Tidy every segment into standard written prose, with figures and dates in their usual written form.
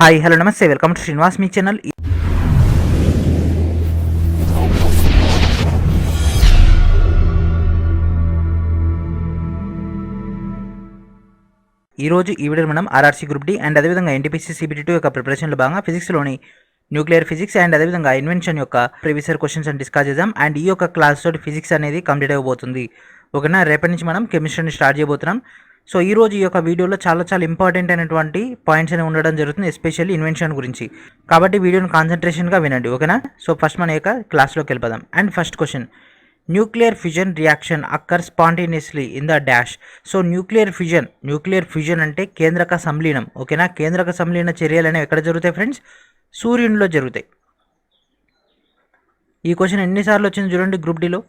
Hi hello నమస్తే welcome to Srinivas me channel. ఈరోజు ఈ వీడియోలో మనం ఆర్ఆర్సీ గ్రూప్ డి అండ్ అదేవిధంగా ఎన్టీపీసీ CBT2 యొక్క ప్రిపరేషన్లో భాగంగా ఫిజిక్స్లోని న్యూక్లియర్ ఫిజిక్స్ అండ్ అదేవిధంగా ఇన్వెన్షన్ యొక్క ప్రీవియస్ ఇయర్ క్వశ్చన్స్ అని డిస్కస్ చేద్దాం. అండ్ ఈ యొక్క క్లాస్ తోటి ఫిజిక్స్ అనేది కంప్లీట్ అయిపోతుంది. ఓకేనా, రేపటి నుంచి మనం కెమిస్ట్రీని స్టార్ట్ చేయబోతున్నాం. సో ఈ రోజు ఈ యొక్క వీడియోలో చాలా ఇంపార్టెంట్ అయినటువంటి పాయింట్స్ అనేవి ఉండడం జరుగుతుంది, ఎస్పెషల్లీ ఇన్వెన్షన్ గురించి. కాబట్టి వీడియోని కాన్సన్ట్రేషన్గా వినండి. ఓకేనా, సో ఫస్ట్ మన యొక్క క్లాస్లోకి వెళ్ళిపోదాం. And first question, nuclear fusion reaction occur spontaneously in the dash. So nuclear fusion అంటే కేంద్రక సంలీనం. ఓకేనా, కేంద్రక సంలీన చర్యలు అనేవి ఎక్కడ జరుగుతాయి ఫ్రెండ్స్? సూర్యునిలో జరుగుతాయి. ఈ క్వశ్చన్ ఎన్నిసార్లు వచ్చింది చూడండి గ్రూప్ డిలో.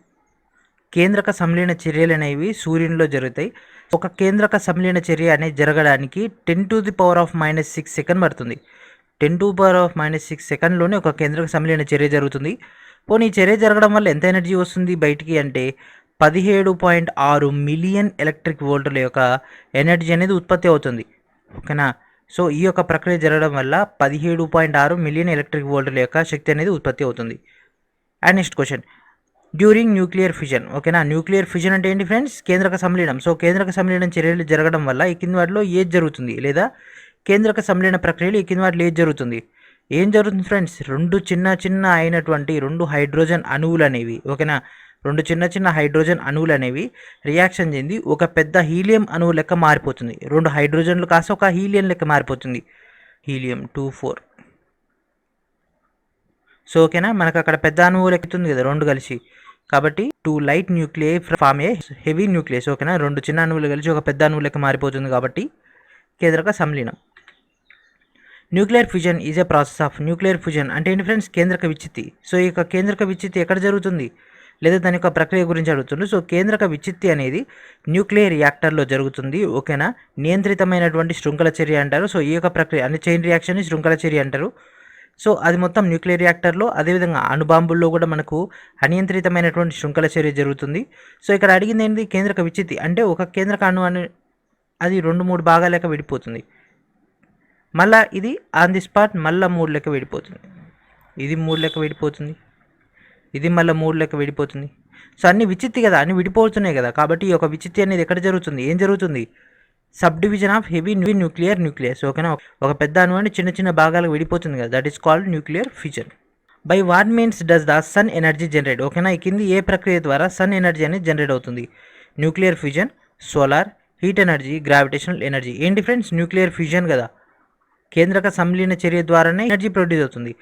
కేంద్రక సంలీన చర్యలు అనేవి సూర్యునిలో జరుగుతాయి. ఒక కేంద్రక సంలీన చర్య అనేది జరగడానికి 10⁻⁻6 సెకండ్ పడుతుంది. 10⁻⁻6 సెకండ్లోనే ఒక కేంద్రక సంలీన చర్య జరుగుతుంది. పోనీ ఈ చర్య జరగడం వల్ల ఎంత ఎనర్జీ వస్తుంది బయటికి అంటే 17.6 మిలియన్ ఎలక్ట్రిక్ వోల్టుల యొక్క ఎనర్జీ అనేది ఉత్పత్తి అవుతుంది. ఓకేనా, సో ఈ యొక్క ప్రక్రియ జరగడం వల్ల 17.6 మిలియన్ ఎలక్ట్రిక్ వోల్టుల యొక్క శక్తి అనేది ఉత్పత్తి అవుతుంది. And next question, during nuclear fusion. ఓకేనా, న్యూక్లియర్ ఫ్యూజన్ అంటే ఏంటి ఫ్రెండ్స్? కేంద్రక సంలీనం. సో కేంద్రక సంలీనం చర్యలు జరగడం వల్ల ఈ కింది వాటిలో ఏది జరుగుతుంది, లేదా కేంద్రక సంలీన ప్రక్రియలు ఈ కింది వాటిలో ఏది జరుగుతుంది? ఏం జరుగుతుంది ఫ్రెండ్స్? రెండు చిన్న అయినటువంటి రెండు హైడ్రోజన్ అణువులు అనేవి, ఓకేనా, రెండు చిన్న హైడ్రోజన్ అణువులు అనేవి రియాక్షన్ చెంది ఒక పెద్ద హీలియం అణువు లెక్క మారిపోతుంది. రెండు హైడ్రోజన్లు కాస్త ఒక హీలియం లెక్క మారిపోతుంది, హీలియం 24. సో ఓకేనా, మనకు అక్కడ పెద్ద అణువు లెక్కుతుంది కదా రెండు కలిసి. కాబట్టి 2 లైట్ న్యూక్లియై ఫామ్ ఏ హెవీ న్యూక్లియస్. ఓకేనా, రెండు చిన్న అణువులు కలిసి ఒక పెద్ద అణువు లెక్క మారిపోతుంది కాబట్టి కేంద్రక సంలీనం. Nuclear fusion is a process of. Nuclear fusion అంటే ఏంటి ఫ్రెండ్స్? కేంద్రక విచ్చిత్తి. సో ఈ యొక్క కేంద్రక విచ్చిత్తి ఎక్కడ జరుగుతుంది, లేదా దాని యొక్క ప్రక్రియ గురించి అడుగుతుంది. సో కేంద్రక విచ్చిత్తి అనేది న్యూక్లియర్ రియాక్టర్లో జరుగుతుంది. ఓకేనా, నియంత్రితమైనటువంటి శృంఖల చర్య అంటారు. సో ఈ యొక్క ప్రక్రియ అంటే చైన్ రియాక్షన్ని శృంఖల చర్య అంటారు. సో అది మొత్తం న్యూక్లియర్ రియాక్టర్లో, అదేవిధంగా అణుబాంబుల్లో కూడా మనకు అనియంత్రితమైనటువంటి శృంఖల చర్య జరుగుతుంది. సో ఇక్కడ అడిగింది ఏంటి? కేంద్రక విచ్చిత్తి అంటే ఒక కేంద్రక అణు అని అది 2-3 భాగాల లెక్క విడిపోతుంది. మళ్ళీ ఇది ఆన్ ది స్పాట్ మళ్ళీ 3 లెక్క విడిపోతుంది. ఇది 3 లెక్క విడిపోతుంది, ఇది మళ్ళీ 3 లెక్క విడిపోతుంది. సో అన్ని విచ్చిత్తి కదా, అన్ని విడిపోతున్నాయి కదా. కాబట్టి ఈ యొక్క విచ్చిత్తి అనేది ఎక్కడ జరుగుతుంది? ఏం జరుగుతుంది? Sub division of heavy nucleus. ఓకేనా, ఒక పెద్ద అణువు అని చిన్న భాగాలకు విడిపోతుంది కదా, that is called nuclear fusion. By what means does the sun energy generate. ఓకేనా, ఈ కింది ఏ ప్రక్రియ ద్వారా సన్ ఎనర్జీ అనేది జనరేట్ అవుతుంది? Nuclear fusion, solar, heat energy, gravitational energy. ఏంటి ఫ్రెండ్స్? న్యూక్లియర్ ఫ్యూజన్ కదా, కేంద్రక సంలీన చర్య ద్వారానే ఎనర్జీ ప్రొడ్యూస్ అవుతుంది.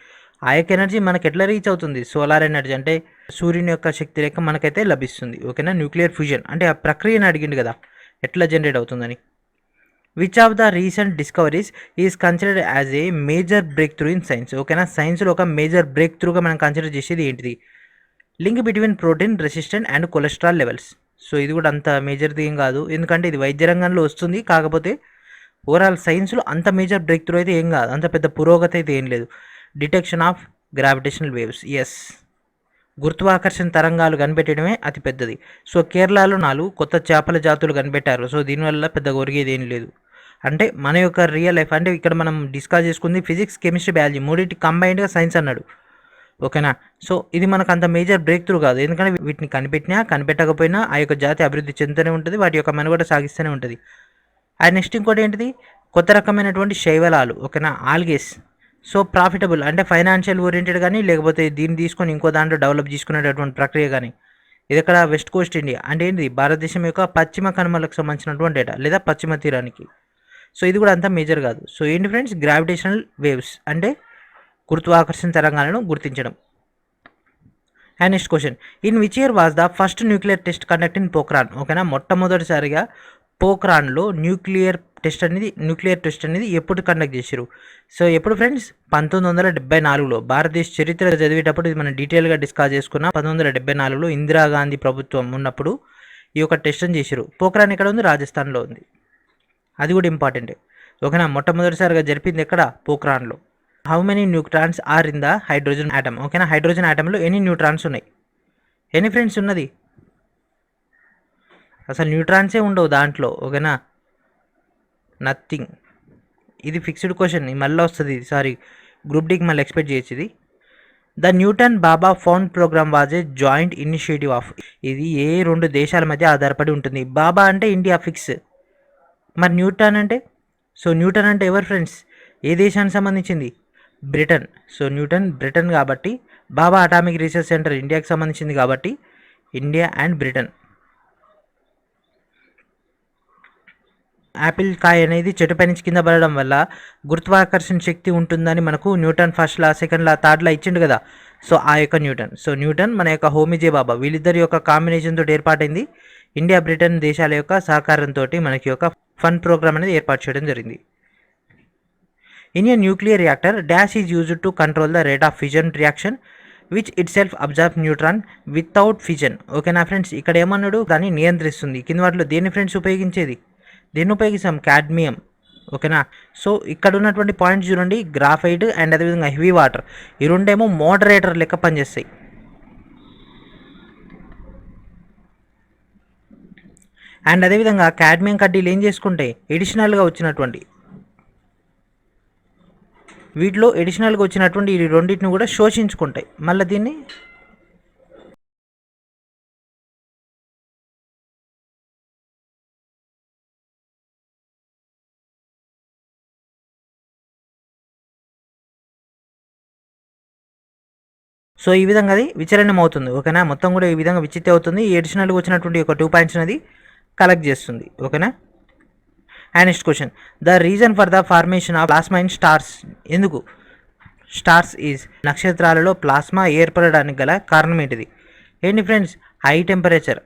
ఆ యొక్క ఎనర్జీ మనకు ఎట్లా రీచ్ అవుతుంది? సోలార్ ఎనర్జీ అంటే సూర్యుని యొక్క శక్తి లెక్క మనకైతే లభిస్తుంది. ఓకేనా, న్యూక్లియర్ ఫ్యూజన్ అంటే ఆ ప్రక్రియను అడిగిండు కదా ఎట్లా జనరేట్ అవుతుందని. Which of the recent discoveries is considered as a major break through in science. ఓకేనా, సైన్స్లో ఒక మేజర్ బ్రేక్ త్రూగా మనం కన్సిడర్ చేసేది ఏంటిది? Link between protein resistant and cholesterol levels. So ఇది కూడా అంత మేజర్ది ఏం కాదు, ఎందుకంటే ఇది వైద్య రంగంలో వస్తుంది. కాకపోతే ఓవరాల్ సైన్స్లో అంత మేజర్ బ్రేక్ త్రూ అయితే ఏం కాదు, అంత పెద్ద పురోగతి అయితే ఏం లేదు. Detection of gravitational waves. Yes, గురుత్వాకర్షణ తరంగాలు కనిపెట్టడమే అతి పెద్దది. సో కేరళలో 4 కొత్త చేపల జాతులు కనిపెట్టారు. సో దీనివల్ల పెద్ద ఒరిగేది ఏం లేదు. అంటే మన యొక్క రియల్ లైఫ్ అంటే ఇక్కడ మనం డిస్కస్ చేసుకుంది ఫిజిక్స్, కెమిస్ట్రీ, బయాలజీ మూడింటి కంబైన్డ్గా సైన్స్ అన్నాడు. ఓకేనా, సో ఇది మనకు అంత మేజర్ బ్రేక్ త్రూ కాదు, ఎందుకంటే వీటిని కనిపెట్టకపోయినా ఆ యొక్క జాతి అభివృద్ధి చెందుతూనే ఉంటుంది, వాటి యొక్క మనుగడ సాగిస్తూనే ఉంటుంది. అండ్ నెక్స్ట్ ఇంకోటి ఏంటిది? కొత్త రకమైనటువంటి శైవలాలు. ఓకేనా, ఆల్గేస్. సో ప్రాఫిటబుల్ అంటే ఫైనాన్షియల్ ఓరియంటెడ్ కానీ, లేకపోతే దీన్ని తీసుకొని ఇంకో దాంట్లో డెవలప్ చేసుకునేటటువంటి ప్రక్రియ కానీ. ఇది ఇక్కడ వెస్ట్ కోస్ట్ ఇండియా అంటే ఏంటి? భారతదేశం యొక్క పశ్చిమ కనుమలకు సంబంధించినటువంటి డేటా, లేదా పశ్చిమ తీరానికి. సో ఇది కూడా అంత మేజర్ కాదు. సో ఏంటి ఫ్రెండ్స్? గ్రావిటేషనల్ వేవ్స్ అంటే గురుత్వాకర్షణ తరంగాలను గుర్తించడం. And next question, in which year was the first nuclear test conduct in Pokhran. ఓకేనా, మొట్టమొదటిసారిగా పోఖ్రాన్లో న్యూక్లియర్ టెస్ట్ అనేది ఎప్పుడు కండక్ట్ చేశారు? సో ఎప్పుడు ఫ్రెండ్స్? 1974లో. భారతదేశ చరిత్ర చదివేటప్పుడు ఇది మనం డీటెయిల్గా డిస్కస్ చేసుకున్నాం. 1974లో ఇందిరాగాంధీ ప్రభుత్వం ఉన్నప్పుడు ఈ యొక్క టెస్ట్ని చేశారు. పోఖ్రాన్ ఎక్కడ ఉంది? రాజస్థాన్లో ఉంది. అది కూడా ఇంపార్టెంట్. ఓకేనా, మొట్టమొదటిసారిగా జరిపింది ఎక్కడ? పోఖ్రాన్లో. How many neutrons are in the hydrogen atom. ఓకేనా, హైడ్రోజన్ ఆటంలో ఎన్ని న్యూట్రాన్స్ ఉన్నాయి? ఎన్ని ఫ్రెండ్స్ ఉన్నది? అసలు న్యూట్రాన్సే ఉండవు దాంట్లో. ఓకేనా, నథింగ్. ఇది ఫిక్స్డ్ క్వశ్చన్ మళ్ళీ వస్తుంది ఇది, సారీ గ్రూప్ డీకి మళ్ళీ ఎక్స్పెక్ట్ చేయొచ్చు ఇది. The Newton Bhabha fund program was a joint initiative of, ఇది ఏ రెండు దేశాల మధ్య ఆధారపడి ఉంటుంది. బాబా అంటే ఇండియా ఫిక్స్, మరి న్యూటన్ అంటే, సో న్యూటన్ అంటే ఎవరు ఫ్రెండ్స్, ఏ దేశానికి సంబంధించింది, బ్రిటన్. సో న్యూటన్ బ్రిటన్ కాబట్టి బాబా అటామిక్ రీసెర్చ్ సెంటర్ ఇండియాకి సంబంధించింది కాబట్టి ఇండియా అండ్ బ్రిటన్. యాపిల్ కాయ అనేది చెట్టుపై నుంచి కింద పడడం వల్ల గురుత్వాకర్షణ శక్తి ఉంటుందని మనకు న్యూటన్ ఫస్ట్ లా, సెకండ్ లా, థర్డ్ లా ఇచ్చిండు కదా. సో ఆ యొక్క న్యూటన్, సో న్యూటన్ మన యొక్క హోమీజే బాబా, వీళ్ళిద్దరి యొక్క కాంబినేషన్ తోటి ఏర్పాటైంది. ఇండియా బ్రిటన్ దేశాల యొక్క సహకారంతో మనకి యొక్క ఫన్ ప్రోగ్రామ్ అనేది ఏర్పాటు చేయడం జరిగింది. In a nuclear reactor dash is used to control the rate of fission reaction which it self observe neutron without fission. ఓకేనా ఫ్రెండ్స్, ఇక్కడ ఏమన్నాడు, దాన్ని నియంత్రిస్తుంది. కింద వాటిలో దేని ఫ్రెండ్స్ ఉపయోగించేది, దేన్ని ఉపయోగిస్తాం, కాడ్మియం. ఓకేనా, సో ఇక్కడ ఉన్నటువంటి పాయింట్స్ చూడండి, గ్రాఫైట్ అండ్ అదేవిధంగా హెవీ వాటర్, ఈ రెండేమో మోడరేటర్ లెక్క పనిచేస్తాయి. అండ్ అదేవిధంగా కాడ్మియం కడ్డీలు ఏం చేసుకుంటాయి, ఎడిషనల్గా వచ్చినటువంటి వీటిలో ఎడిషనల్గా వచ్చినటువంటి ఈ రెండింటిని కూడా శోషించుకుంటాయి. మళ్ళీ దీన్ని సో ఈ విధంగా అది విచలనం అవుతుంది. ఓకేనా, మొత్తం కూడా ఈ విధంగా విచిత్తి అవుతుంది. ఈ ఎడిషనల్గా వచ్చినటువంటి ఒక 2 పాయింట్స్ అనేది కలెక్ట్ చేస్తుంది. ఓకేనా. And next question, the reason for the formation of plasma in stars, ఎందుకు స్టార్స్ ఈజ్, నక్షత్రాలలో ప్లాస్మా ఏర్పడడానికి గల కారణం ఏంటిది. ఏంటి ఫ్రెండ్స్, హై టెంపరేచర్,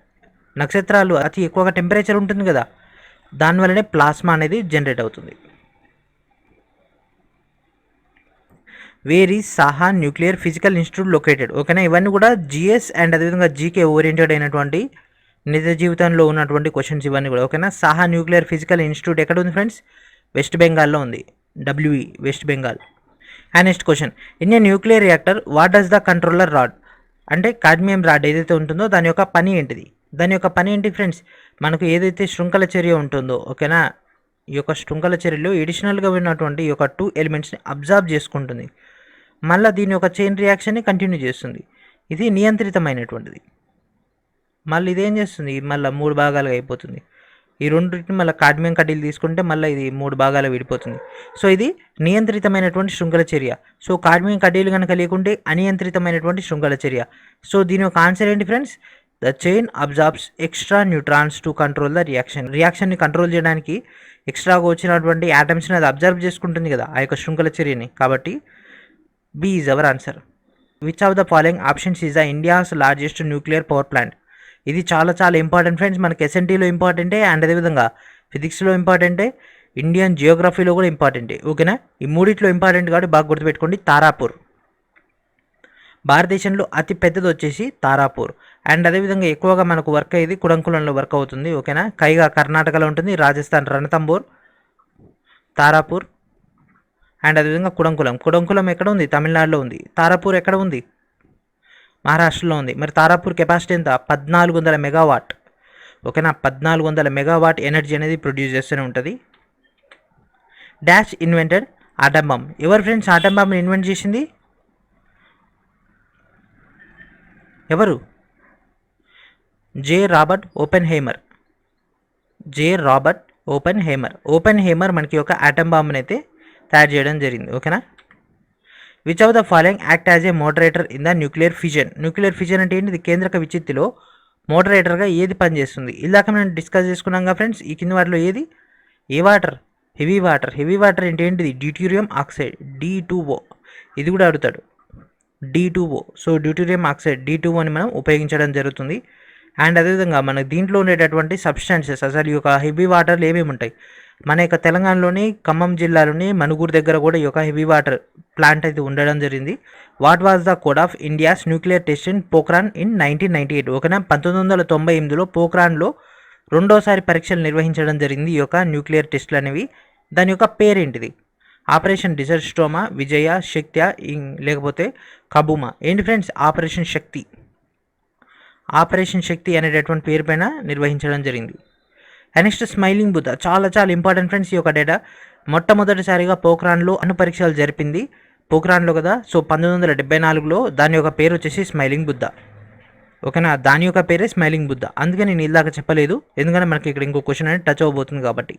నక్షత్రాలు అతి ఎక్కువగా టెంపరేచర్ ఉంటుంది కదా, దానివల్లనే ప్లాస్మా అనేది జనరేట్ అవుతుంది. Where is Saha nuclear physical institute located. ఓకేనా, ఇవన్నీ కూడా జిఎస్ అండ్ అదేవిధంగా జీకే ఓరియంటెడ్ అయినటువంటి నిజ జీవితంలో ఉన్నటువంటి క్వశ్చన్స్ ఇవన్నీ కూడా. ఓకేనా, సాహా న్యూక్లియర్ ఫిజికల్ ఇన్స్టిట్యూట్ ఎక్కడ ఉంది ఫ్రెండ్స్, వెస్ట్ బెంగాల్లో ఉంది, WE west Bengal. And next question, in a nuclear reactor what does the controller rod, అంటే కాడ్మియం రాడ్ ఏదైతే ఉంటుందో దాని యొక్క పని ఏంటిది, దాని యొక్క పని ఏంటి ఫ్రెండ్స్, మనకు ఏదైతే శృంఖల చర్య ఉంటుందో, ఓకేనా, ఈ యొక్క శృంఖల చర్యలో ఎడిషనల్గా ఉన్నటువంటి ఈ యొక్క 2 ఎలిమెంట్స్ని అబ్జర్వ్ చేసుకుంటుంది, మళ్ళీ దీని యొక్క చైన్ రియాక్షన్ని కంటిన్యూ చేస్తుంది. ఇది నియంత్రితమైనటువంటిది. మళ్ళీ ఇదేం చేస్తుంది, మళ్ళీ 3 భాగాలుగా అయిపోతుంది. ఈ రెండింటిని మళ్ళీ కాడ్మియం కడ్డీలు తీసుకుంటే మళ్ళీ ఇది 3 భాగాలు విడిపోతుంది. సో ఇది నియంత్రితమైనటువంటి శృంఖల చర్య. సో కాడ్మియం కడ్డీలు కనుక లేకుంటే అనియంత్రితమైనటువంటి శృంఖల చర్య. సో దీని యొక్క ఆన్సర్ ఏంటి friends, the chain absorbs extra neutrons to control the reaction. రియాక్షన్ని కంట్రోల్ చేయడానికి ఎక్స్ట్రాగా వచ్చినటువంటి యాటమ్స్ని అది అబ్జర్వ్ చేసుకుంటుంది కదా ఆ యొక్క శృంఖల చర్యని. కాబట్టి B is our answer. Which of the following options is the India's largest nuclear power plant. ఇది చాలా చాలా ఇంపార్టెంట్ ఫ్రెండ్స్, మనకి ఎస్ఎన్టీలో ఇంపార్టెంటే అండ్ అదేవిధంగా ఫిజిక్స్లో ఇంపార్టెంటే, ఇండియన్ జియోగ్రఫీలో కూడా ఇంపార్టెంటే. ఓకేనా, ఈ మూడిట్లో ఇంపార్టెంట్ కాబట్టి బాగా గుర్తుపెట్టుకోండి. తారాపూర్ భారతదేశంలో అతి పెద్దది వచ్చేసి తారాపూర్. అండ్ అదేవిధంగా ఎక్కువగా మనకు వర్క్ అయ్యేది కుడంకులంలో వర్క్ అవుతుంది. ఓకేనా, కైగా కర్ణాటకలో ఉంటుంది, రాజస్థాన్ రణతంబోర్, తారాపూర్ అండ్ అదేవిధంగా కుడంకులం. కుడంకులం ఎక్కడ ఉంది, తమిళనాడులో ఉంది. తారాపూర్ ఎక్కడ ఉంది, మహారాష్ట్రలో ఉంది. మరి తారాపూర్ కెపాసిటీ ఎంత, 1400 మెగావాట్. ఓకేనా, 1400 మెగావాట్ ఎనర్జీ అనేది ప్రొడ్యూస్ చేస్తూనే ఉంటుంది. Dash invented atom bomb. ఎవరు ఫ్రెండ్స్ ఆటమ్ బాంబ్ని ఇన్వెంట్ చేసింది, ఎవరు, J Robert Oppenheimer. J Robert Oppenheimer. Oppenheimer మనకి ఒక ఆటమ్ బాంబ్ని అయితే తయారు చేయడం జరిగింది. ఓకేనా. Which of the following act as a moderator in the nuclear fission. Nuclear fission అంటే ఏంటి, కేంద్రక విచ్చిత్తిలో మోడరేటర్గా ఏది పనిచేస్తుంది. ఇలాక మనం డిస్కస్ చేసుకున్నాం కదా ఫ్రెండ్స్, ఈ కింద వాటిలో ఏది, A water, heavy water. Heavy water అంటే ఏంటిది, డ్యూటీరియం ఆక్సైడ్ D2O. ఇది కూడా అడుగుతాడు, D2O. So deuterium oxide D2O అని మనం ఉపయోగించడం జరుగుతుంది. అండ్ అదేవిధంగా మన దీంట్లో ఉండేటటువంటి సబ్స్టాన్సెస్, అసలు ఈ యొక్క హెవీ వాటర్లు ఏమేమి ఉంటాయి, మన యొక్క తెలంగాణలోని ఖమ్మం జిల్లాలోని మనుగూరు దగ్గర కూడా ఈ యొక్క హెవీ వాటర్ ప్లాంట్ అయితే ఉండడం జరిగింది. What was the code of India's nuclear test in Pokhran in 1998. ఓకేనా, 1998లో పోఖ్రాన్లో రెండోసారి పరీక్షలు నిర్వహించడం జరిగింది ఈ యొక్క న్యూక్లియర్ టెస్ట్లు అనేవి. దాని యొక్క పేరేంటిది, ఆపరేషన్ డిజర్ట్ స్టోమా, విజయ, శక్త్య, లేకపోతే కబూమా. ఏంటి ఫ్రెండ్స్, ఆపరేషన్ శక్తి. ఆపరేషన్ శక్తి అనేటటువంటి పేరు పైన నిర్వహించడం జరిగింది. అండ్ నెక్స్ట్ స్మైలింగ్ బుద్ధ, చాలా చాలా ఇంపార్టెంట్ ఫ్రెండ్స్ ఈ యొక్క డేటా. మొట్టమొదటిసారిగా పోఖ్రాన్లో అణు పరీక్షలు జరిపింది పోఖ్రాన్లో కదా. సో 1974లో దాని యొక్క పేరు వచ్చేసి స్మైలింగ్ బుద్ధ. ఓకేనా, దాని యొక్క పేరే స్మైలింగ్ బుద్ధ. అందుకే నేను ఇలాగ చెప్పలేదు, ఎందుకంటే మనకి ఇక్కడ ఇంకో క్వశ్చన్ అనేది టచ్ అవ్వబోతుంది కాబట్టి.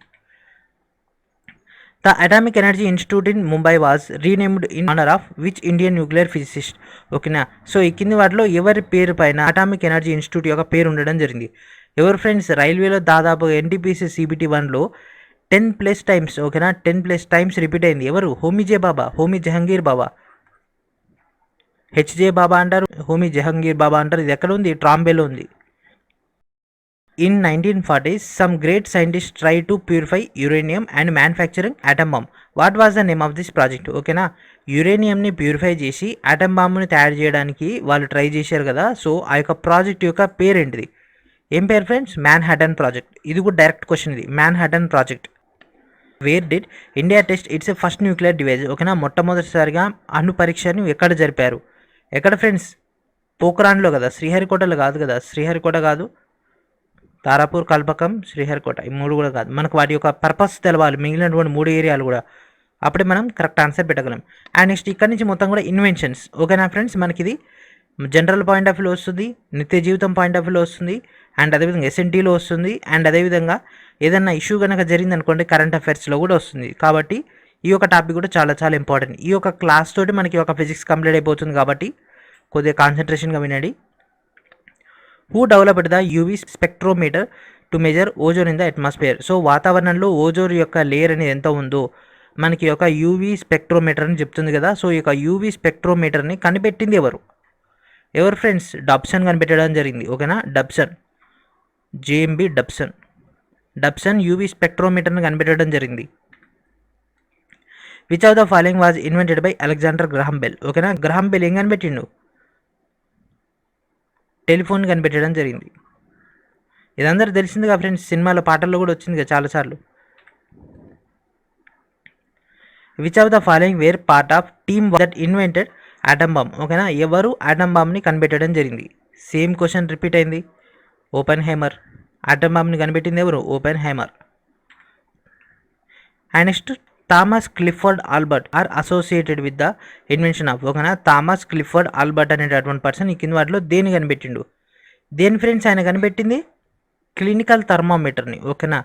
The atomic energy institute in Mumbai was renamed in honour of which Indian nuclear physicist. ఓకేనా, సో ఈ కింది వాటిలో ఎవరి పేరు పైన అటామిక్ ఎనర్జీ ఇన్స్టిట్యూట్ యొక్క పేరు ఉండడం జరిగింది? ఎవరు ఫ్రెండ్స్? రైల్వేలో దాదాపు ఎన్టీపీసీ CBT 1లో 10+ టైమ్స్, ఓకేనా, 10+ టైమ్స్ రిపీట్ అయింది. ఎవరు? హోమీ బాబా, హోమీ జహంగీర్ బాబా. HJ బాబా అంటారు, హోమీ జహంగీర్ బాబా అంటారు. ఇది ఎక్కడ ఉంది? ట్రాంబేలో ఉంది. In 1940s, some great scientists tried to purify uranium and manufacturing atom bomb. What was the name of this project? ఓకేనా, యురేనియంని ప్యూరిఫై చేసి ఆటమ్ బాంబుని తయారు చేయడానికి వాళ్ళు ట్రై చేశారు కదా. సో ఆ యొక్క ప్రాజెక్ట్ యొక్క పేరేంటిది? ఏం పేరు ఫ్రెండ్స్? Manhattan project. ఇది కూడా డైరెక్ట్ క్వశ్చన్. ఇది Manhattan project. Where did India test it's first nuclear device? ఓకేనా, మొట్టమొదటిసారిగా అణు పరీక్షను ఎక్కడ జరిపారు? ఎక్కడ ఫ్రెండ్స్? పోఖ్రాన్లో కదా, శ్రీహరికోటలో కాదు కదా. శ్రీహరికోట కాదు, తారాపూర్, కల్పకం, శ్రీహరికోట, ఈ 3 కూడా కాదు. మనకు వాటి యొక్క పర్పస్ తెలవాలి, మిగిలినటువంటి 3 ఏరియాలు కూడా. అప్పుడే మనం కరెక్ట్ ఆన్సర్ పెట్టగలం. అండ్ నెక్స్ట్ ఇక్కడ నుంచి మొత్తం కూడా ఇన్వెన్షన్స్. ఓకేనా ఫ్రెండ్స్, మనకి ఇది జనరల్ పాయింట్ ఆఫ్ వ్యూలో వస్తుంది, నిత్య జీవితం పాయింట్ ఆఫ్ వ్యూలో వస్తుంది, అండ్ అదేవిధంగా SNTలో వస్తుంది, అండ్ అదేవిధంగా ఏదన్నా ఇష్యూ కనుక జరిగింది అనుకోండి కరెంట్ అఫైర్స్లో కూడా వస్తుంది. కాబట్టి ఈ యొక్క టాపిక్ కూడా చాలా చాలా ఇంపార్టెంట్. ఈ యొక్క క్లాస్ తోటి మనకి ఒక ఫిజిక్స్ కంప్లీట్ అయిపోతుంది కాబట్టి కొద్దిగా కాన్సన్ట్రేషన్గా వినండి. Who developed the UV spectrometer to measure ozone in the atmosphere? So వాతావరణంలో ఓజోన్ యొక్క లేయర్ అనేది ఎంత ఉందో మనకి ఒక యూవీ స్పెక్ట్రోమీటర్ అని చెప్తుంది కదా. సో ఈ యొక్క యూవీ స్పెక్ట్రోమీటర్ని కనిపెట్టింది ఎవరు? ఎవరు ఫ్రెండ్స్? డబ్సన్ కనిపెట్టడం జరిగింది. ఓకేనా, డబ్సన్, JMB డబ్సన్. డబ్సన్ యూవీ స్పెక్ట్రోమీటర్ని కనిపెట్టడం జరిగింది. Which of the following was invented by Alexander గ్రహాం bell? ఓకేనా, గ్రహాం బెల్ ఏం కనిపెట్టిండు? టెలిఫోన్ కనిపెట్టడం జరిగింది. ఇదందరూ తెలిసిందిగా ఫ్రెండ్స్, సినిమాలో పాటల్లో కూడా వచ్చింది కదా చాలాసార్లు. Which of the following were part of team that invented atom bomb? ఓకేనా, ఎవరు ఆటమ్ బాంబ్ని కనిపెట్టడం జరిగింది? సేమ్ క్వశ్చన్ రిపీట్ అయింది. Oppenheimer. ఆటమ్ బాంబ్ని కనిపెట్టింది ఎవరు? Oppenheimer. And next Thomas Clifford Albert are associated with the invention of? ఓకేనా, థామస్ క్లిఫర్డ్ ఆల్బర్ట్ అనేటటువంటి పర్సన్ ఈ కింద వాటిలో దేని కనిపెట్టిండు? దేని ఫ్రెండ్స్ ఆయన కనిపెట్టింది? క్లినికల్ థర్మామీటర్ని. ఓకేనా,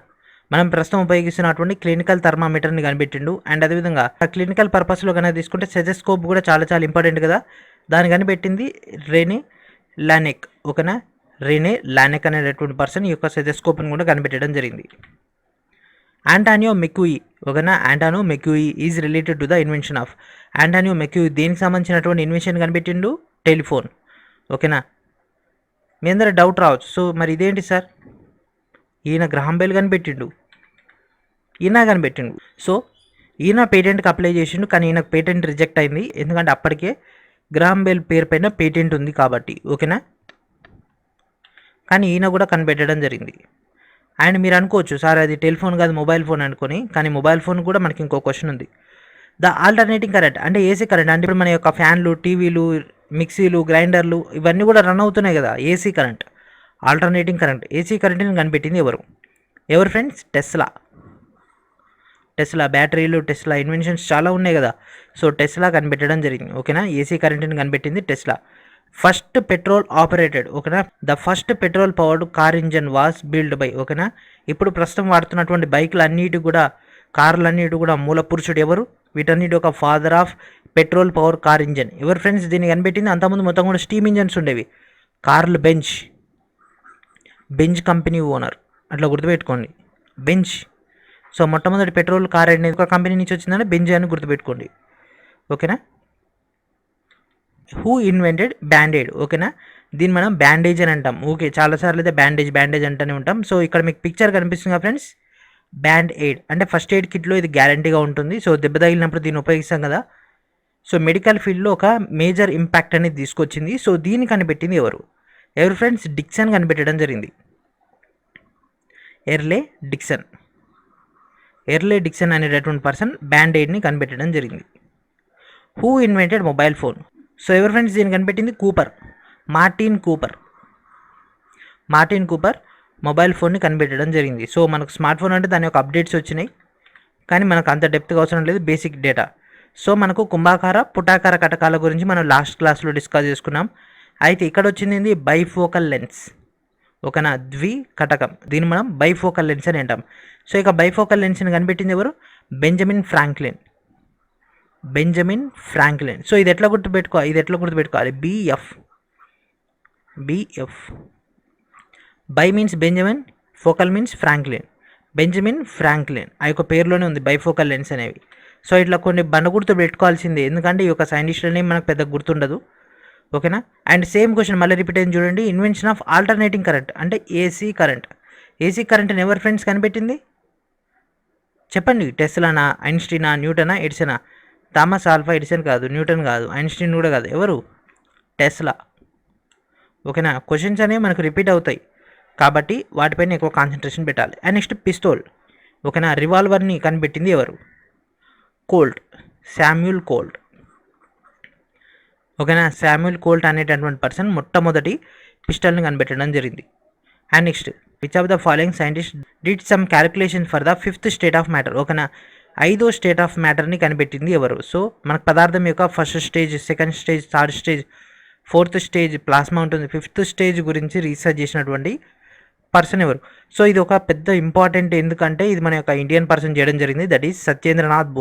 మనం ప్రస్తుతం ఉపయోగిస్తున్నటువంటి క్లినికల్ థర్మామీటర్ని కనిపెట్టిండు. అండ్ అదేవిధంగా ఆ క్లినికల్ పర్పస్లో కనుక తీసుకుంటే స్టెథోస్కోప్ కూడా చాలా చాలా ఇంపార్టెంట్ కదా. దాన్ని కనిపెట్టింది రెనే లానెక్. ఓకేనా, రెనే లానెక్ అనేటటువంటి పర్సన్ ఈ యొక్క స్టెథోస్కోప్ని కూడా కనిపెట్టడం జరిగింది. Antonio Meucci. ఓకేనా, Antonio Meucci is related to the invention of? Antonio Meucci దేనికి సంబంధించినటువంటి ఇన్వెన్షన్ కనిపెట్టిండు? టెలిఫోన్. ఓకేనా, మీ అందరూ డౌట్ రావచ్చు, సో మరి ఇదేంటి సార్? ఈయన గ్రహాం బెల్ కనిపెట్టిండు, ఈయన కనిపెట్టిండు. సో ఈయన పేటెంట్కి అప్లై చేసిండు, కానీ ఈయనకు పేటెంట్ రిజెక్ట్ అయింది, ఎందుకంటే అప్పటికే గ్రహాం బెల్ పేరు పైన పేటెంట్ ఉంది కాబట్టి. ఓకేనా, కానీ ఈయన కూడా కనిపెట్టడం జరిగింది. అండ్ మీరు అనుకోవచ్చు సార్ అది టెలిఫోన్ కాదు మొబైల్ ఫోన్ అనుకొని, కానీ మొబైల్ ఫోన్ కూడా మనకి ఇంకో క్వశ్చన్ ఉంది. ద ఆల్టర్నేటింగ్ కరెంట్ అంటే ఏసీ కరెంట్. అంటే ఇప్పుడు మన యొక్క ఫ్యాన్లు, టీవీలు, మిక్సీలు, గ్రైండర్లు ఇవన్నీ కూడా రన్ అవుతున్నాయి కదా, AC current, alternating current. AC కరెంట్ని కనిపెట్టింది ఎవరు? ఎవరు ఫ్రెండ్స్? టెస్లా. టెస్లా బ్యాటరీలు, టెస్లా ఇన్వెన్షన్స్ చాలా ఉన్నాయి కదా, సో టెస్లా కనిపెట్టడం జరిగింది. ఓకేనా, ఏసీ కరెంట్ని కనిపెట్టింది టెస్లా. First petrol operated. ఓకేనా, the first petrol powered car engine was build by? ఓకేనా, ఇప్పుడు ప్రస్తుతం వాడుతున్నటువంటి బైకులు అన్నిటి కూడా, కార్లన్నిటి కూడా మూల పురుషుడు ఎవరు? వీటన్నిటి ఒక father of petrol power car engine ఎవరు ఫ్రెండ్స్? దీన్ని కనిపెట్టింది. అంతకుముందు మొత్తం కూడా స్టీమ్ ఇంజన్స్ ఉండేవి. Karl Benz, Benz company owner, అట్లా గుర్తుపెట్టుకోండి, బెంజ్. సో మొట్టమొదటి పెట్రోల్ కార్ అనేది ఒక కంపెనీ నుంచి వచ్చిందంటే బెంజ్ అని గుర్తుపెట్టుకోండి. ఓకేనా, హూ ఇన్వెంటెడ్ బ్యాండేడ్? ఓకేనా, దీన్ని మనం బ్యాండేజ్ అని అంటాం. ఓకే, చాలాసార్లు అయితే బ్యాండేజ్ బ్యాండేజ్ అంటూనే ఉంటాం. సో ఇక్కడ మీకు పిక్చర్ కనిపిస్తుంది కదా ఫ్రెండ్స్, బ్యాండ్ ఎయిడ్ అంటే ఫస్ట్ ఎయిడ్ కిట్లో ఇది గ్యారంటీగా ఉంటుంది. సో దెబ్బ తగిలినప్పుడు దీన్ని ఉపయోగిస్తాం కదా. సో మెడికల్ ఫీల్డ్లో ఒక మేజర్ ఇంపాక్ట్ అనేది తీసుకొచ్చింది. సో దీన్ని కనిపెట్టింది ఎవరు? ఎవరు ఫ్రెండ్స్? డిక్సన్ కనిపెట్టడం జరిగింది. Earle Dickson. ఎర్లే డిక్సన్ అనేటటువంటి పర్సన్ బ్యాండ్ ఎయిడ్ని కనిపెట్టడం జరిగింది. Who invented mobile phone? So ఎవరు ఫ్రెండ్స్ దీన్ని కనిపెట్టింది? Cooper, Martin Cooper. Martin Cooper mobile ఫోన్ని కనిపెట్టడం జరిగింది. సో మనకు స్మార్ట్ ఫోన్ అంటే దాని యొక్క అప్డేట్స్ వచ్చినాయి. కానీ మనకు అంత డెప్త్గా అవసరం లేదు, బేసిక్ డేటా. సో మనకు కుంభాకార పుటాకార కటకాల గురించి మనం లాస్ట్ క్లాస్లో డిస్కస్ చేసుకున్నాం. అయితే ఇక్కడ వచ్చింది ఏంది, బైఫోకల్ లెన్స్. ఓకేనా, ద్వికటకం, దీన్ని మనం బైఫోకల్ లెన్స్ అని అంటాం. సో ఇక బైఫోకల్ లెన్స్ని కనిపెట్టింది ఎవరు, బెంజమిన్ ఫ్రాంక్లిన్. సో ఇది ఎట్లా గుర్తుపెట్టుకోవాలి, BF. B means Benjamin, focal means Franklin. Benjamin Franklin ఆ యొక్క పేరులోనే ఉంది బైఫోకల్ లెన్స్ అనేవి. సో ఇట్లా కొన్ని బండగుర్తు పెట్టుకోవాల్సిందే, ఎందుకంటే ఈ యొక్క సైంటిస్టుల నేమ్ మనకు పెద్ద గుర్తుండదు. ఓకేనా. అండ్ సేమ్ క్వశ్చన్ మళ్ళీ రిపీట్ అయింది చూడండి. ఇన్వెన్షన్ ఆఫ్ ఆల్టర్నేటింగ్ కరెంట్ అంటే ఏసీ కరెంట్ని ఎవరు ఫ్రెండ్స్ కనిపెట్టింది చెప్పండి. టెస్లానా, ఐన్స్టీనా, న్యూటనా, ఎడిసనా? థామస్ ఆల్ఫా ఎడిసన్ కాదు, న్యూటన్ కాదు, ఐన్స్టీన్ కూడా కాదు. ఎవరు, టెస్లా. ఓకేనా. క్వశ్చన్స్ అనేవి మనకు రిపీట్ అవుతాయి కాబట్టి వాటిపైన ఎక్కువ కాన్సన్ట్రేషన్ పెట్టాలి. And next pistol. ఓకేనా, రివాల్వర్ని కనిపెట్టింది ఎవరు, శామ్యూల్ కోల్ట్. ఓకేనా, శామ్యూల్ కోల్ట్ అనేటటువంటి పర్సన్ మొట్టమొదటి పిస్టల్ని కనిపెట్టడం జరిగింది. And next, which of the following scientist did some calculation for the 5th state of matter. ఓకేనా, 5వ స్టేట్ ఆఫ్ మ్యాటర్ని కనిపెట్టింది ఎవరు? సో మనకు పదార్థం యొక్క first stage, second stage, third stage, 4th stage plasma ఉంటుంది, 5th స్టేజ్ గురించి రీసెర్చ్ చేసినటువంటి పర్సన్ ఎవరు? సో ఇది ఒక పెద్ద ఇంపార్టెంట్, ఎందుకంటే ఇది మన యొక్క ఇండియన్ పర్సన్ చేయడం జరిగింది, దట్ ఈస్ సత్యేంద్రనాథ్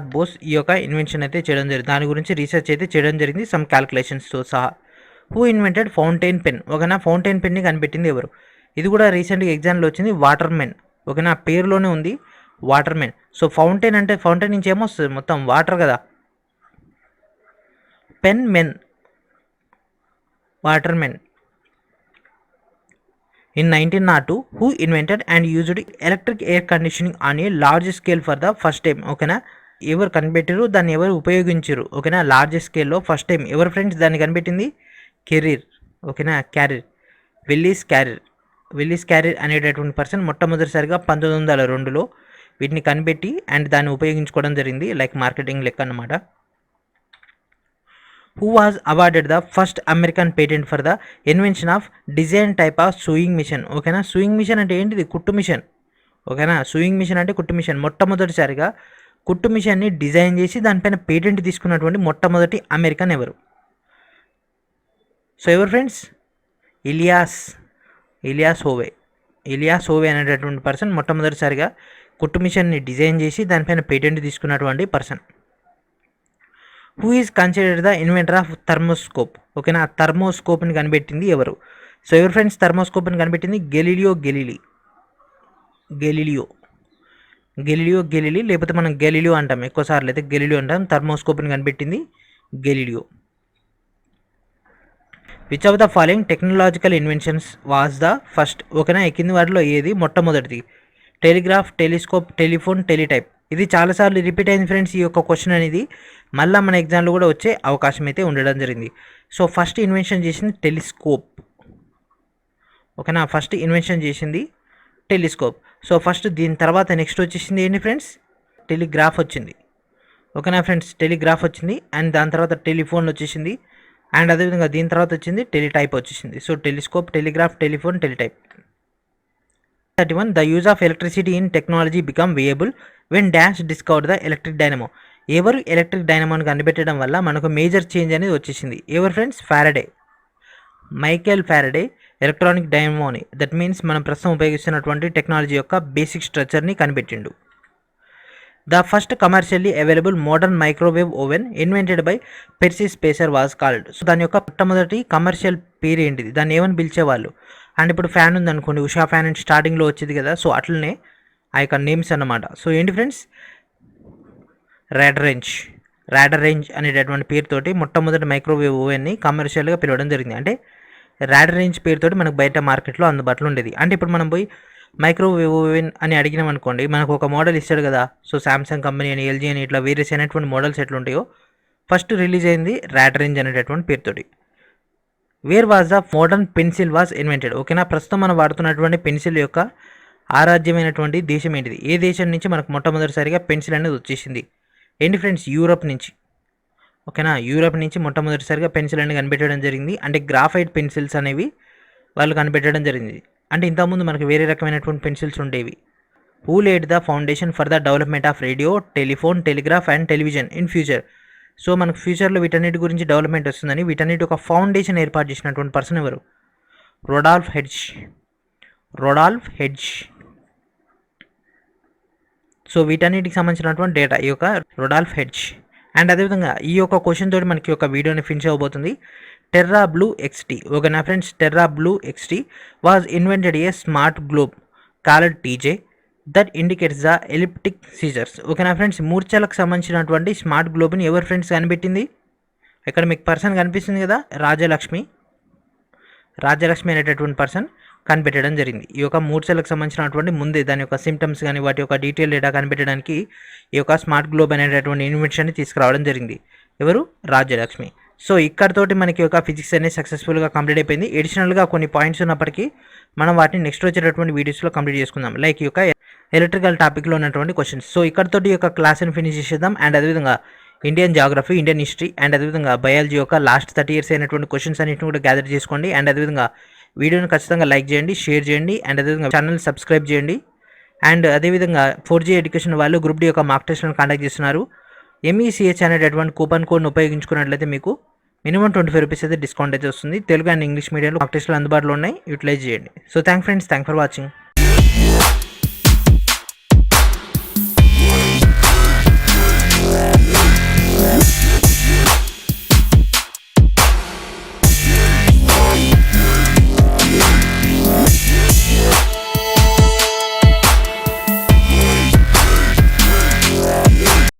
బోస్ ఈ యొక్క ఇన్వెన్షన్ అయితే చేయడం జరిగింది, దాని గురించి రీసెర్చ్ అయితే చేయడం జరిగింది, సమ్ క్యాలిక్యులేషన్స్తో సహా. Who invented fountain pen? ఓకేనా, ఫౌంటైన్ పెన్ని కనిపెట్టింది ఎవరు? ఇది కూడా రీసెంట్గా ఎగ్జామ్లో వచ్చింది, వాటర్మెన్. ఓకేనా, పేరులోనే ఉంది వాటర్మెన్. సో ఫౌంటైన్ అంటే ఫౌంటైన్ నుంచి ఏమొస్తుంది, మొత్తం వాటర్ కదా. Watermen. In 1902, who invented and used electric air conditioning on a large scale for the first time? ఓకేనా, ఎవరు కనిపెట్టారు, దాన్ని ఎవరు ఉపయోగించారు? ఓకేనా, లార్జ్ స్కేల్లో ఫస్ట్ టైం ఎవరు ఫ్రెండ్స్ దాన్ని కనిపెట్టింది? కెరీర్. ఓకేనా, విల్లీస్ క్యారీర్ అనేటటువంటి పర్సన్ మొట్టమొదటిసారిగా 1902లో వీటిని కనిపెట్టి అండ్ దాన్ని ఉపయోగించుకోవడం జరిగింది, లైక్ మార్కెటింగ్ లెక్క అన్నమాట. Who was awarded the first American patent for the invention of design type of sewing machine? ఓకేనా, సూయింగ్ మిషన్ అంటే ఏంటిది, కుట్టు మిషన్. ఓకేనా, సూయింగ్ మిషన్ అంటే కుట్టు మిషన్. మొట్టమొదటిసారిగా కుట్టు మిషన్ని డిజైన్ చేసి దానిపైన పేటెంట్ తీసుకున్నటువంటి మొట్టమొదటి అమెరికన్ ఎవరు? సో ఎవరు ఫ్రెండ్స్, ఇలియాస్ హోవే అనేటటువంటి పర్సన్ మొట్టమొదటిసారిగా కుట్టు మిషన్ని డిజైన్ చేసి దానిపైన పేటెంట్ తీసుకున్నటువంటి person. Who is considered the inventor of thermoscope? ఓకేనా, థర్మోస్కోప్ని కనిపెట్టింది ఎవరు? సో ఎవరు ఫ్రెండ్స్ థర్మోస్కోప్ని కనిపెట్టింది? గెలీలియో గెలీలీ, లేకపోతే మనం గెలీలియో అంటాం, ఎక్కువసార్లు అయితే గెలీలియో అంటాం. థర్మోస్కోప్ని కనిపెట్టింది Galileo. Which of the following technological inventions was the first? ఓకేనా, కింది వాటిలో ఏది మొట్టమొదటిది? Telegraph, telescope, telephone, teletype. ఇది చాలాసార్లు రిపీట్ అయింది ఫ్రెండ్స్, ఈ యొక్క క్వశ్చన్ అనేది మళ్ళీ మన ఎగ్జామ్లో కూడా వచ్చే అవకాశం అయితే ఉండడం జరిగింది. సో ఫస్ట్ ఇన్వెన్షన్ చేసింది టెలిస్కోప్. ఓకేనా, ఫస్ట్ ఇన్వెన్షన్ చేసింది టెలిస్కోప్. సో ఫస్ట్ దీని తర్వాత నెక్స్ట్ వచ్చేసింది ఏంటి ఫ్రెండ్స్, టెలిగ్రాఫ్ వచ్చింది. ఓకేనా ఫ్రెండ్స్, టెలిగ్రాఫ్ వచ్చింది అండ్ దాని తర్వాత టెలిఫోన్ వచ్చేసింది అండ్ అదేవిధంగా దీని తర్వాత వచ్చింది టెలిటైప్ వచ్చేసింది. So telescope, telegraph, telephone, teletype. 31. The use of electricity in technology become viable when Dash discovered the electric dynamo. ఎవరు ఎలక్ట్రిక్ డైనమోని కనిపెట్టడం వల్ల మనకు మేజర్ చేంజ్ అనేది వచ్చేసింది? ఎవరు ఫ్రెండ్స్, మైకేల్ ఫ్యారడే ఎలక్ట్రానిక్ డైనమోని, దట్ మీన్స్ మనం ప్రస్తుతం ఉపయోగిస్తున్నటువంటి టెక్నాలజీ యొక్క బేసిక్ స్ట్రక్చర్ని కనిపెట్టిండు. The first commercially available modern microwave oven invented by Percy Spencer was called. So దాని యొక్క మొట్టమొదటి కమర్షియల్ పేరు ఏంటిది, దాన్ని ఏమని పిలిచేవాళ్ళు? అండ్ ఇప్పుడు ఫ్యాన్ ఉందనుకోండి, ఉషా ఫ్యాన్ అని స్టార్టింగ్లో వచ్చేది కదా, సో అట్లనే ఆ యొక్క నేమ్స్ అన్నమాట. సో ఏంటి ఫ్రెండ్స్, రాడర్ రేంజ్ అనేటటువంటి పేరుతోటి మొట్టమొదటి మైక్రోవేవ్ ఓవెన్ని కమర్షియల్గా పిలవడం జరిగింది. అంటే రాడర్ రేంజ్ పేరుతోటి మనకు బయట మార్కెట్లో అందుబాటులో ఉండేది. అంటే ఇప్పుడు మనం పోయి మైక్రోవేవ్ ఓవెన్ అని అడిగినాం అనుకోండి, మనకు ఒక మోడల్ ఇస్తాడు కదా. సో శాంసంగ్ కంపెనీ అని, ఎల్జీ అని, ఇట్లా వేరియస్ అయినటువంటి మోడల్స్ ఎట్లుంటాయో ఫస్ట్ రిలీజ్ అయింది రాడర్ రేంజ్ అనేటటువంటి పేరుతోటి. Where was the modern pencil was invented? ఓకేనా, ప్రస్తుతం మనం వాడుతున్నటువంటి పెన్సిల్ యొక్క ఆరాధ్యమైనటువంటి దేశం ఏంటిది? ఏ దేశం నుంచి మనకు మొట్టమొదటిసారిగా పెన్సిల్ అనేది వచ్చేసింది? ఏంటి ఫ్రెండ్స్, యూరప్ నుంచి. ఓకేనా, యూరప్ నుంచి మొట్టమొదటిసారిగా పెన్సిల్ అనేది కనిపెట్టడం జరిగింది. అంటే గ్రాఫైట్ పెన్సిల్స్ అనేవి వాళ్ళు కనిపెట్టడం జరిగింది. అంటే ఇంతకుముందు మనకి వేరే రకమైనటువంటి పెన్సిల్స్ ఉండేవి. Who laid the foundation for the development of radio, telephone, telegraph and television in future. So మనకు ఫ్యూచర్లో వీటన్నిటి గురించి డెవలప్మెంట్ వస్తుందని వీటన్నిటి ఒక ఫౌండేషన్ ఏర్పాటు చేసినటువంటి పర్సన్ ఎవరు? రొడాల్ఫ్ హెడ్జ్. సో వీటన్నిటికి సంబంధించినటువంటి డేటా ఈ యొక్క రొడాల్ఫ్ హెడ్జ్. అండ్ అదేవిధంగా ఈ యొక్క క్వశ్చన్ తోటి మనకి ఒక వీడియోని ఫినిష్ అవ్వబోతుంది. Terra Blue XT. ఓకేనా friends, Terra Blue XT was invented a smart glove called TJ that indicates the epileptic seizures. ఓకేనా ఫ్రెండ్స్, మూర్ఛలకు సంబంధించినటువంటి స్మార్ట్ గ్లోబ్ని ఎవరు ఫ్రెండ్స్ కనిపెట్టింది? ఇక్కడ మీకు పర్సన్ కనిపిస్తుంది కదా, రాజ్యలక్ష్మి అనేటటువంటి పర్సన్ కనిపెట్టడం జరిగింది. ఈ యొక్క మూర్ఛలకు సంబంధించినటువంటి ముందే దాని యొక్క సిమ్టమ్స్ కానీ వాటి యొక్క డీటెయిల్ డేటా కనిపెట్టడానికి ఈ యొక్క స్మార్ట్ గ్లోబ్ అనేటటువంటి ఇన్వెన్షన్ని తీసుకురావడం జరిగింది. ఎవరు? రాజ్యలక్ష్మి. సో ఇక్కడతోటి మనకి ఒక ఫిజిక్స్ అనేది సక్సెస్ఫుల్గా కంప్లీట్ అయిపోయింది. ఎడిషనల్గా కొన్ని పాయింట్స్ ఉన్నప్పటికీ మనం వాటిని నెక్స్ట్ వచ్చేటటువంటి వీడియోస్లో కంప్లీట్ చేసుకుందాం. లైక్ ఈ యొక్క ఎలక్ట్రికల్ టాపిక్లో ఉన్నటువంటి క్వశ్చన్స్. సో ఇక్కడతోటి ఈ యొక్క క్లాస్ని ఫినిష్ చేసేద్దాం. అండ్ అదేవిధంగా Indian geography, Indian history and అదేవిధంగా బయాలజీ యొక్క లాస్ట్ 30 years అయినటువంటి క్వశ్చన్స్ అన్నింటిని కూడా గ్యాదర్ చేసుకోండి. అండ్ అదేవిధంగా వీడియోని ఖచ్చితంగా లైక్ చేయండి, షేర్ చేయండి అండ్ అదేవిధంగా ఛానల్ సబ్స్క్రైబ్ చేయండి. అండ్ అదేవిధంగా 4G ఎడ్యుకేషన్ వాళ్ళు గ్రూప్ డి యొక్క మార్క్ టెస్ట్లను కండక్ట్ చేస్తున్నారు. MECH అనేటటువంటి కూపన్ కోడ్ను ఉపయోగించుకున్నట్లయితే మీకు మినిమం 25 రూపీస్ అయితే డిస్కౌంట్ అయితే వస్తుంది. తెలుగు అండ్ ఇంగ్లీష్ మీడియంలో మార్క్ టెస్ట్లు అందుబాటులో ఉన్నాయి, యూటిలైజ్ చేయండి. So thank for watching.